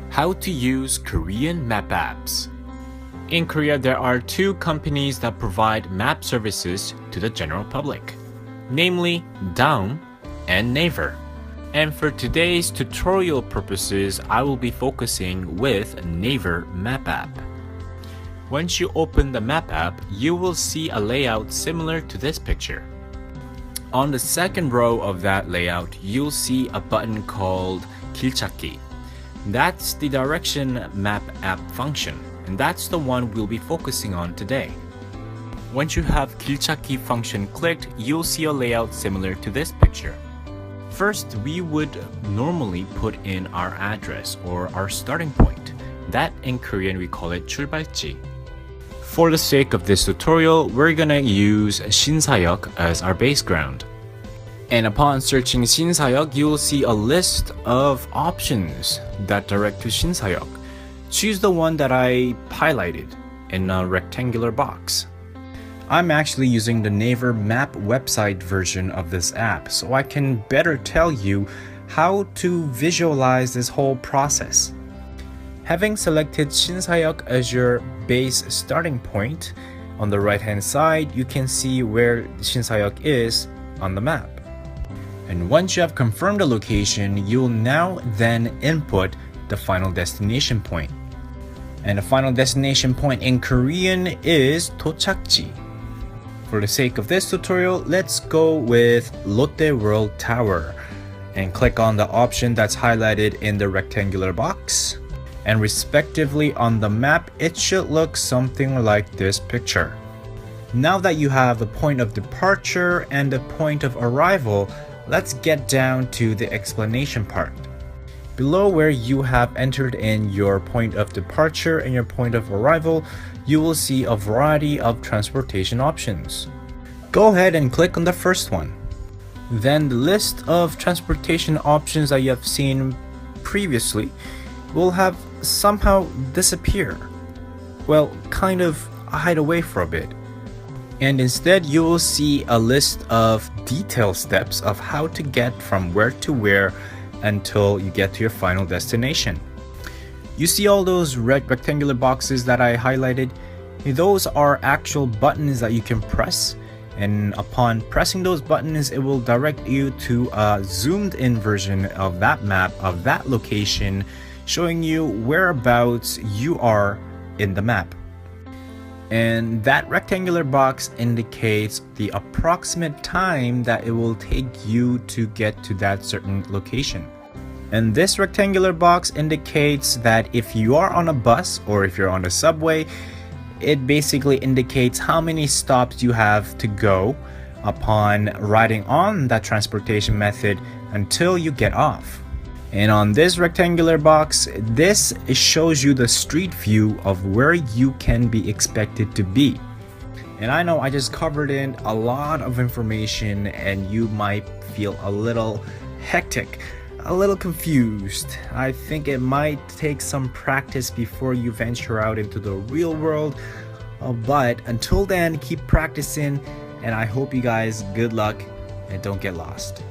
How to use Korean map apps. In Korea, there are two companies that provide map services to the general public, namely Daum and Naver. And for today's tutorial purposes, I will be focusing with Naver map app. Once you open the map app, you will see a layout similar to this picture. On the second row of that layout, you'll see a button called 길찾기. That's the direction map app function, and that's the one we'll be focusing on today. Once you have 길찾기 function clicked, you'll see a layout similar to this picture. First, we would normally put in our address or our starting point. That in Korean we call it 출발지. For the sake of this tutorial, we're gonna use 신사역 as our base ground. And upon searching 신사역, you'll see a list of options that direct to 신사역. Choose the one that I highlighted in a rectangular box. I'm actually using the Naver map website version of this app, so I can better tell you how to visualize this whole process. Having selected 신사역 as your base starting point, on the right hand side you can see where 신사역 is on the map. And once you have confirmed the location, you'll now then input the final destination point. And the final destination point in Korean is 도착지. For the sake of this tutorial, let's go with Lotte World Tower and click on the option that's highlighted in the rectangular box. And respectively on the map, it should look something like this picture. Now that you have the point of departure and the point of arrival, let's get down to the explanation part. Below where you have entered in your point of departure and your point of arrival, you will see a variety of transportation options. Go ahead and click on the first one. Then the list of transportation options that you have seen previously will have somehow disappear. Well, kind of hide away for a bit. And instead you will see a list of detailed steps of how to get from where to where until you get to your final destination. You see all those red rectangular boxes that I highlighted? Those are actual buttons that you can press, and upon pressing those buttons, it will direct you to a zoomed in version of that map of that location, showing you whereabouts you are in the map. And that rectangular box indicates the approximate time that it will take you to get to that certain location. And this rectangular box indicates that if you are on a bus or if you're on a subway, it basically indicates how many stops you have to go upon riding on that transportation method until you get off. And on this rectangular box, this shows you the street view of where you can be expected to be. And I know I just covered in a lot of information and you might feel a little hectic, a little confused. I think it might take some practice before you venture out into the real world. But until then, keep practicing, and I hope you guys good luck and don't get lost.